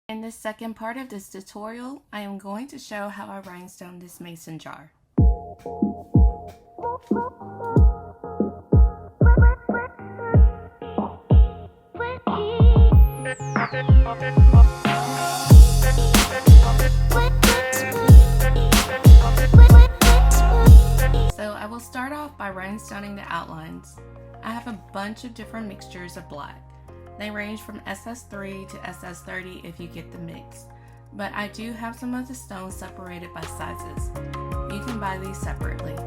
In this second part of this tutorial, I am going to show how I rhinestone this mason jar. So I will start off by rhinestoning the outlines. I have a bunch of different mixtures of black. They range from SS3 to SS30 if you get the mix, but I do have some of the stones separated by sizes. You can buy these separately.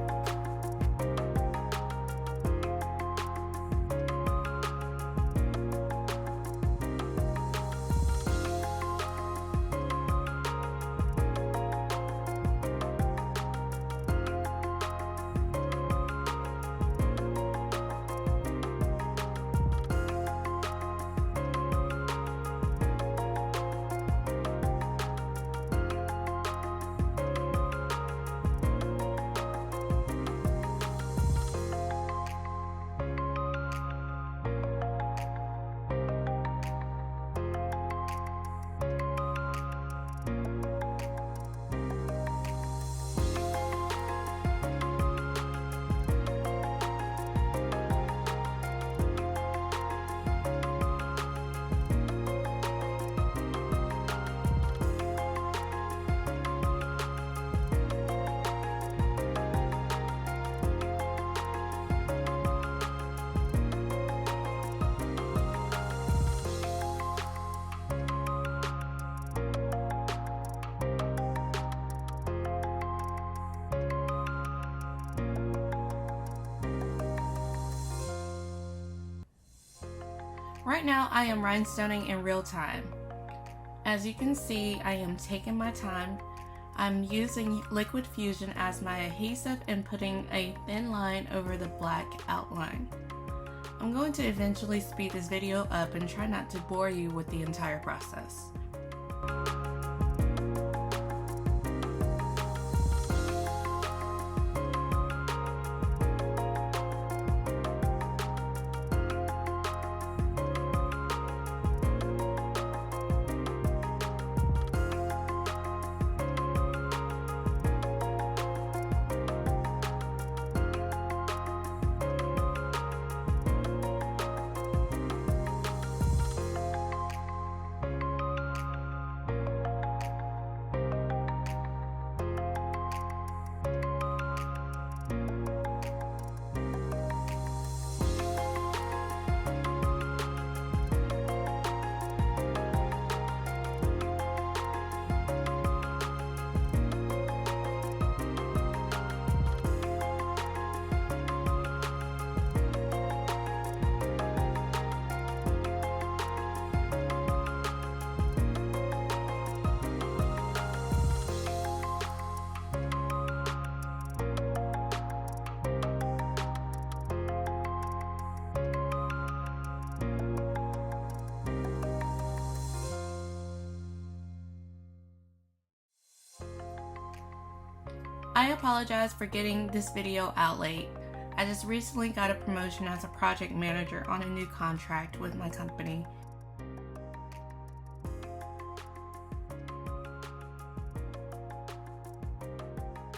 Right now I am rhinestoning in real time. As you can see, I am taking my time. I'm using liquid fusion as my adhesive and putting a thin line over the black outline. I'm going to eventually speed this video up and try not to bore you with the entire process. I apologize for getting this video out late. I just recently got a promotion as a project manager on a new contract with my company.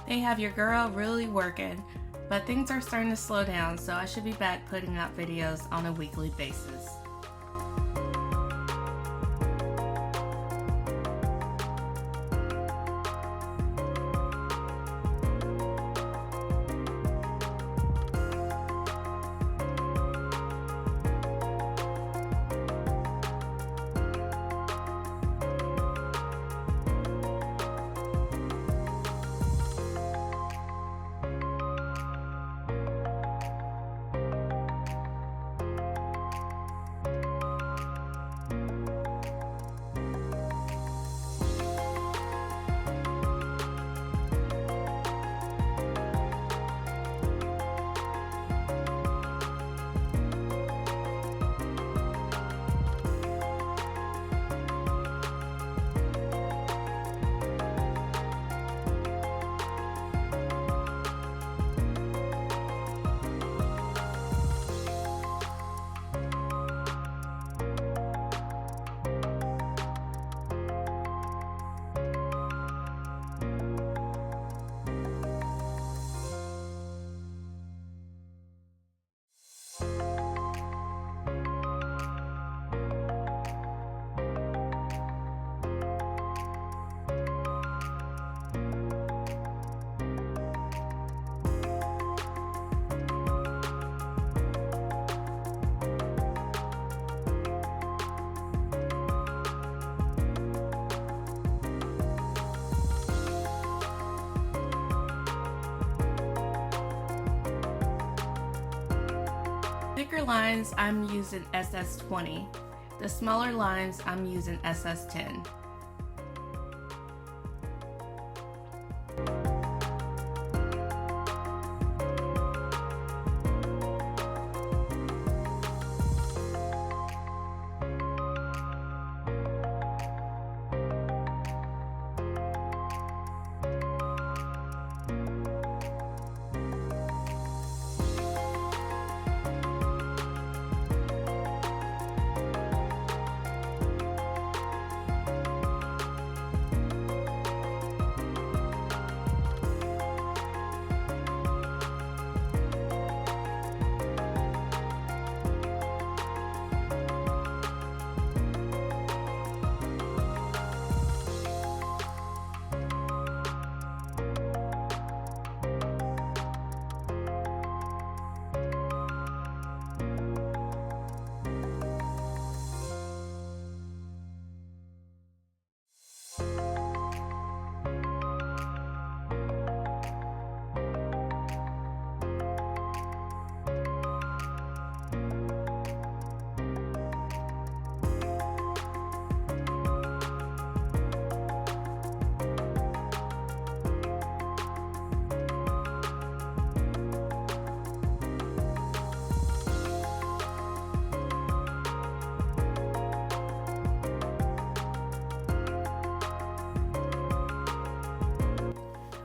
They have your girl really working, but things are starting to slow down, so I should be back putting out videos on a weekly basis. thicker lines, I'm using SS20. The smaller lines, I'm using SS10.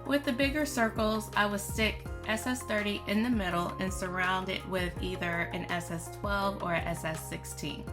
With the bigger circles, I would stick SS30 in the middle and surround it with either an SS12 or an SS16.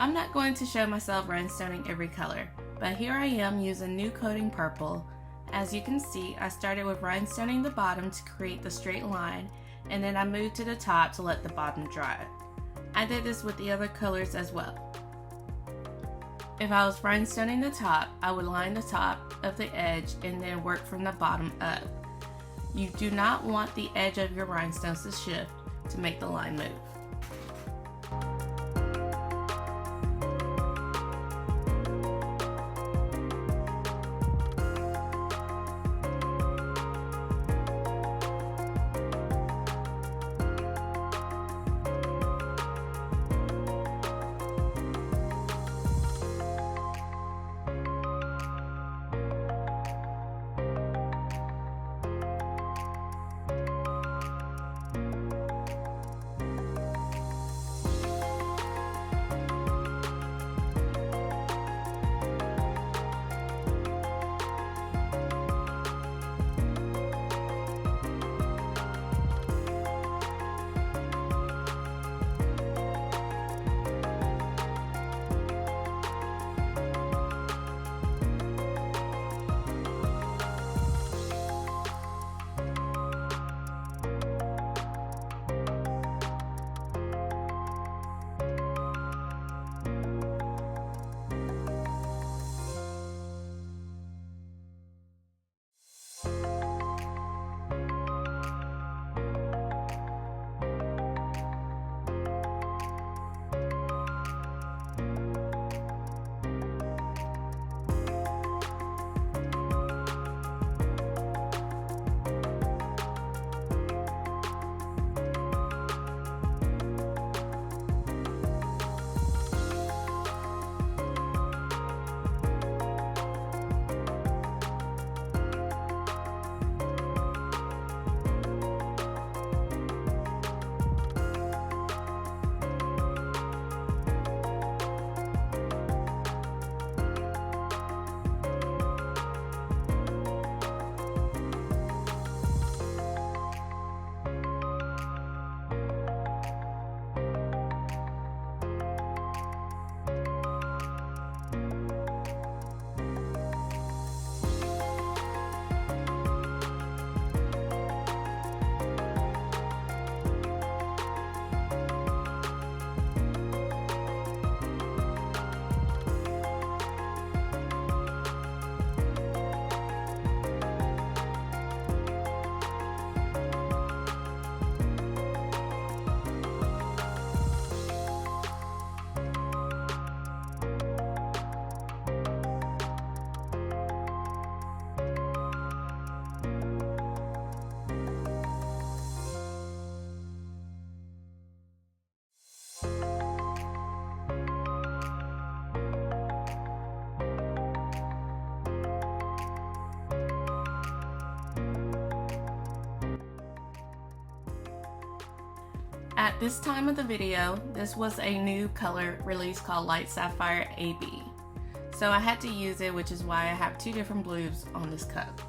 I'm not going to show myself rhinestoning every color, but here I am using new coating purple. As you can see, I started with rhinestoning the bottom to create the straight line, and then I moved to the top to let the bottom dry. I did this with the other colors as well. If I was rhinestoning the top, I would line the top of the edge and then work from the bottom up. You do not want the edge of your rhinestones to shift to make the line move. At this time of the video, this was a new color release called Lt Sapphire AB. So I had to use it, which is why I have two different blues on this cup.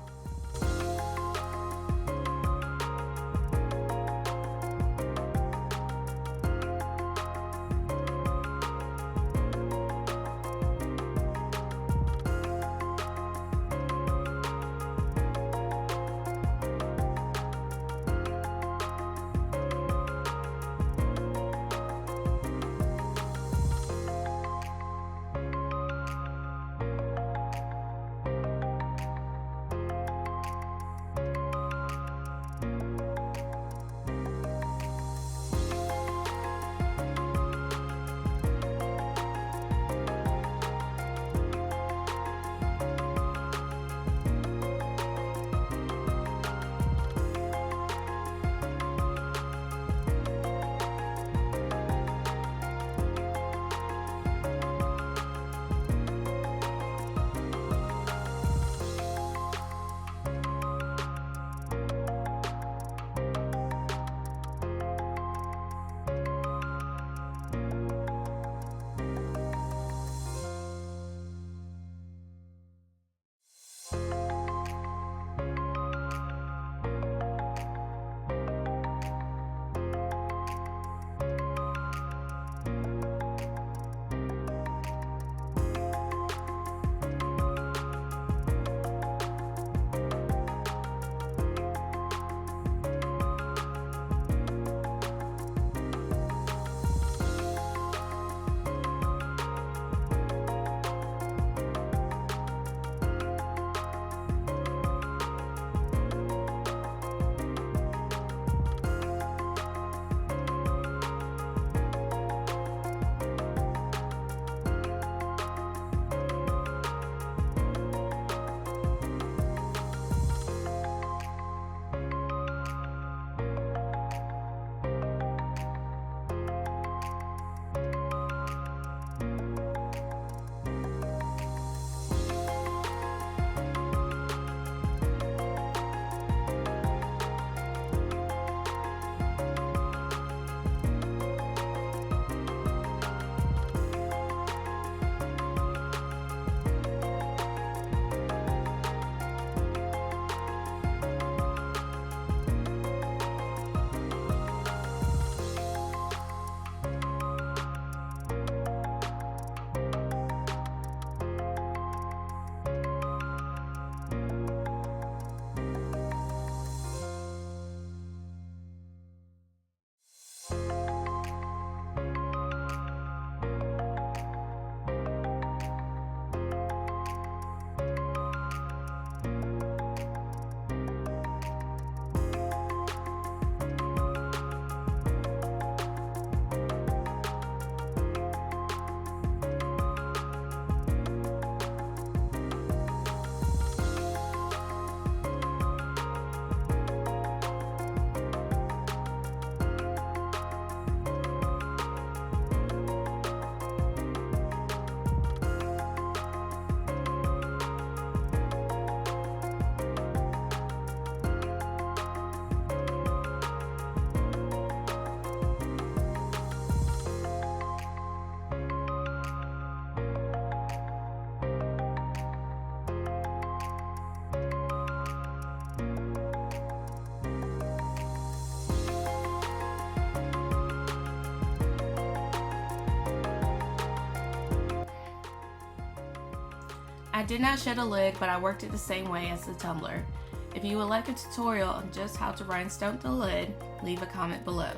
I did not shed a lid, but I worked it the same way as the tumbler. If you would like a tutorial on just how to rhinestone the lid, leave a comment below.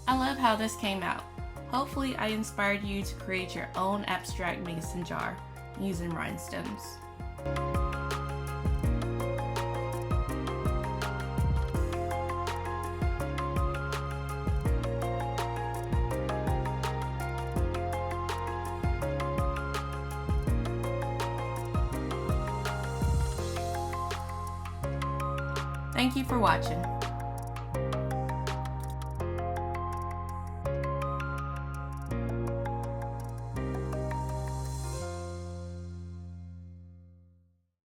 I love how this came out. Hopefully I inspired you to create your own abstract mason jar using rhinestones. Thank you for watching.